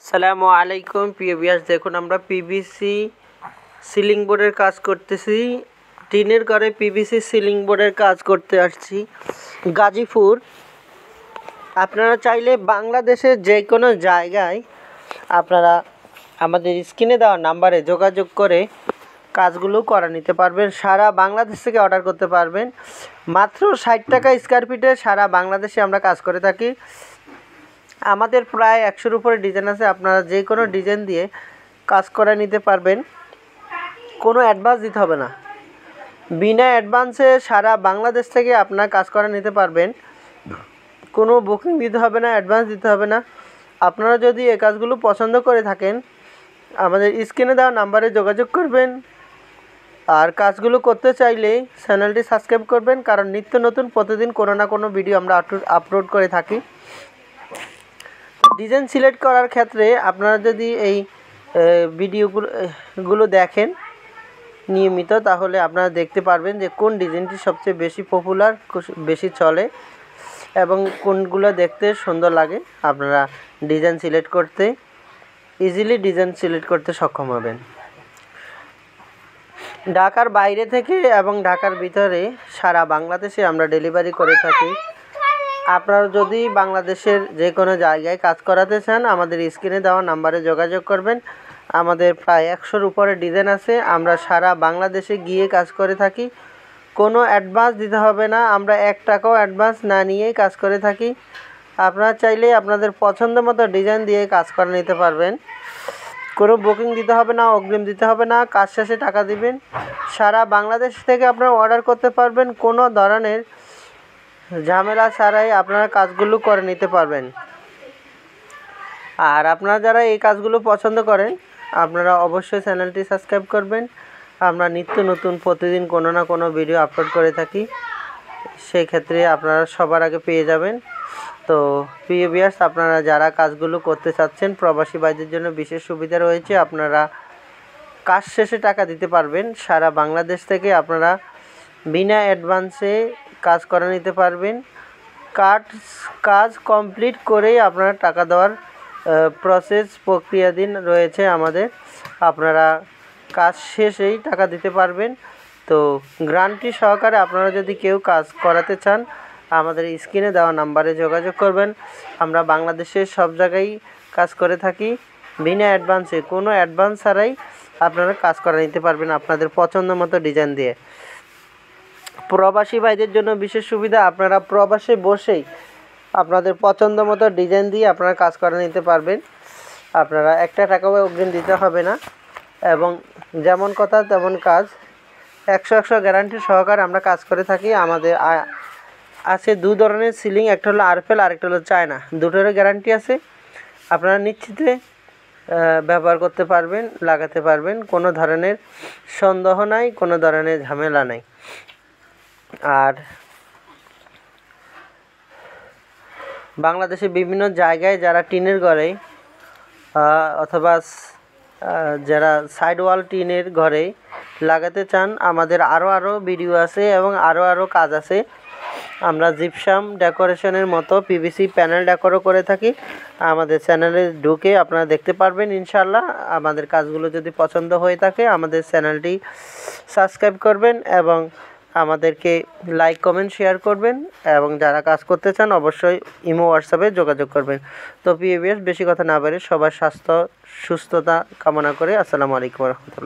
আসসালামু আলাইকুম প্রিয় ভিউয়ার্স, দেখুন আমরা পিভিসি সিলিং বোর্ডের কাজ করতেছি। টিনের ঘরে পিভিসি সিলিং বোর্ডের কাজ করতে আসছি গাজীপুর। আপনারা চাইলে বাংলাদেশের যে কোনো জায়গায় আপনারা আমাদের স্ক্রিনে দেওয়া নাম্বারে যোগাযোগ করে কাজগুলো করা নিতে পারবেন। সারা বাংলাদেশ থেকে অর্ডার করতে পারবেন। মাত্র 60 টাকা স্কোয়ার ফিটে সারা বাংলাদেশে আমরা কাজ করে থাকি। আমাদের প্রায় 100-এর উপরে ডিজাইন আছে। আপনারা যে কোনো ডিজাইন দিয়ে কাজ করে নিতে পারবেন। কোনো অ্যাডভান্স দিতে হবে না, বিনা অ্যাডভান্সে সারা বাংলাদেশ থেকে আপনার কাজ করে নিতে পারবেন। কোনো বুকিং দিতে হবে না, অ্যাডভান্স দিতে হবে না। আপনারা যদি এই কাজগুলো পছন্দ করে থাকেন আমাদের স্ক্রিনে দেওয়া নাম্বারে যোগাযোগ করবেন। আর কাজগুলো করতে চাইলে চ্যানেলটি সাবস্ক্রাইব করবেন, কারণ নিত্য নতুন প্রতিদিন কোনো না কোনো ভিডিও আমরা আপলোড করে থাকি। ডিজাইন সিলেক্ট করার ক্ষেত্রে আপনারা যদি এই ভিডিওগুলো দেখেন নিয়মিত, তাহলে আপনারা দেখতে পারবেন যে কোন ডিজাইনটি সবচেয়ে বেশি পপুলার, বেশি চলে এবং কোনগুলো দেখতে সুন্দর লাগে। আপনারা ডিজাইন সিলেক্ট করতে ইজিলি সক্ষম হবেন। ঢাকার বাইরে থেকে এবং ঢাকার ভিতরে সারা বাংলাদেশে আমরা ডেলিভারি করে থাকি। আপনারা যদি বাংলাদেশের যে কোনো জায়গায় কাজ করাতে চান আমাদের স্ক্রিনে দেওয়া নাম্বারে যোগাযোগ করবেন। আমাদের প্রায় 100-এর উপরে ডিজাইন আছে। আমরা সারা বাংলাদেশে গিয়ে কাজ করে থাকি। কোনো অ্যাডভান্স দিতে হবে না, আমরা 1 টাকাও অ্যাডভান্স না নিয়েই কাজ করে থাকি। আপনারা চাইলে আপনাদের পছন্দ মতো ডিজাইন দিয়ে কাজ করে নিতে পারবেন। কোনো বুকিং দিতে হবে না, অগ্রিম দিতে হবে না, কাজ শেষে টাকা দিবেন। সারা বাংলাদেশ থেকে আপনারা অর্ডার করতে পারবেন। কোনো ধরনের ঝামেলা ছাড়াই আপনারা কাজগুলো করে নিতে পারবেন। আর আপনারা যারা এই কাজগুলো পছন্দ করেন আপনারা অবশ্যই চ্যানেলটি সাবস্ক্রাইব করবেন। আমরা নিত্য নতুন প্রতিদিন কোনো না কোনো ভিডিও আপলোড করে থাকি, সেই ক্ষেত্রে আপনারা সবার আগে পেয়ে যাবেন। তো প্রিয় ভিউয়ার্স, আপনারা যারা কাজগুলো করতে চাচ্ছেন প্রবাসী ভাইদের জন্য বিশেষ সুবিধা রয়েছে। আপনারা কাজ শেষে টাকা দিতে পারবেন। সারা বাংলাদেশ থেকে আপনারা বিনা অ্যাডভান্সে কাজ করে নিতে পারবেন। কাজ কমপ্লিট করেই আপনারা টাকা দেওয়ার প্রক্রিয়াধীন রয়েছে আমাদের। আপনারা কাজ শেষেই টাকা দিতে পারবেন। তো গ্যারান্টি সহকারে আপনারা যদি কেউ কাজ করাতে চান আমাদের স্ক্রিনে দেওয়া নাম্বারে যোগাযোগ করবেন। আমরা বাংলাদেশের সব জায়গায় কাজ করে থাকি বিনা অ্যাডভান্সে। কোনো অ্যাডভান্স ছাড়াই আপনারা কাজ করে নিতে পারবেন আপনাদের পছন্দ মতো ডিজাইন দিয়ে। প্রবাসী ভাইদের জন্য বিশেষ সুবিধা, আপনারা প্রবাসে বসেই আপনাদের পছন্দ মতো ডিজাইন দিয়ে আপনারা কাজ করে নিতে পারবেন। আপনারা 1 টাকাও অগ্রিম দিতে হবে না এবং যেমন কথা তেমন কাজ। 100 গ্যারান্টি সহকারে আমরা কাজ করে থাকি। আমাদের আছে 2 ধরনের সিলিং, একটা হলো আরএফএল আর একটা হলো চায়না। দুটোরই গ্যারান্টি আছে। আপনারা নিশ্চিন্তে ব্যবহার করতে পারবেন, লাগাতে পারবেন। কোনো ধরনের সন্দেহ নাই, কোনো ধরনের ঝামেলা নাই। আর বাংলাদেশে বিভিন্ন জায়গায় যারা টিনের ঘরে অথবা যারা সাইড ওয়াল টিনের ঘরে লাগাতে চান আমাদের আরও ভিডিও আছে এবং আরও কাজ আছে। আমরা জিপসাম ডেকোরেশনের মতো পিভিসি প্যানেল ডেকোরও করে থাকি। আমাদের চ্যানেলে ঢুকে আপনারা দেখতে পারবেন ইনশাআল্লাহ। আমাদের কাজগুলো যদি পছন্দ হয়ে থাকে আমাদের চ্যানেলটি সাবস্ক্রাইব করবেন এবং আমাদেরকে লাইক কমেন্ট শেয়ার করবেন এবং যারা কাজ করতে চান অবশ্যই ইমো হোয়াটসঅ্যাপে যোগাযোগ করবেন। তো প্রিয় ভিউয়ার্স, বেশি কথা না বলে সবার স্বাস্থ্য সুস্থতা কামনা করে আসসালামু আলাইকুম ওয়া রাহমাতুল্লাহ।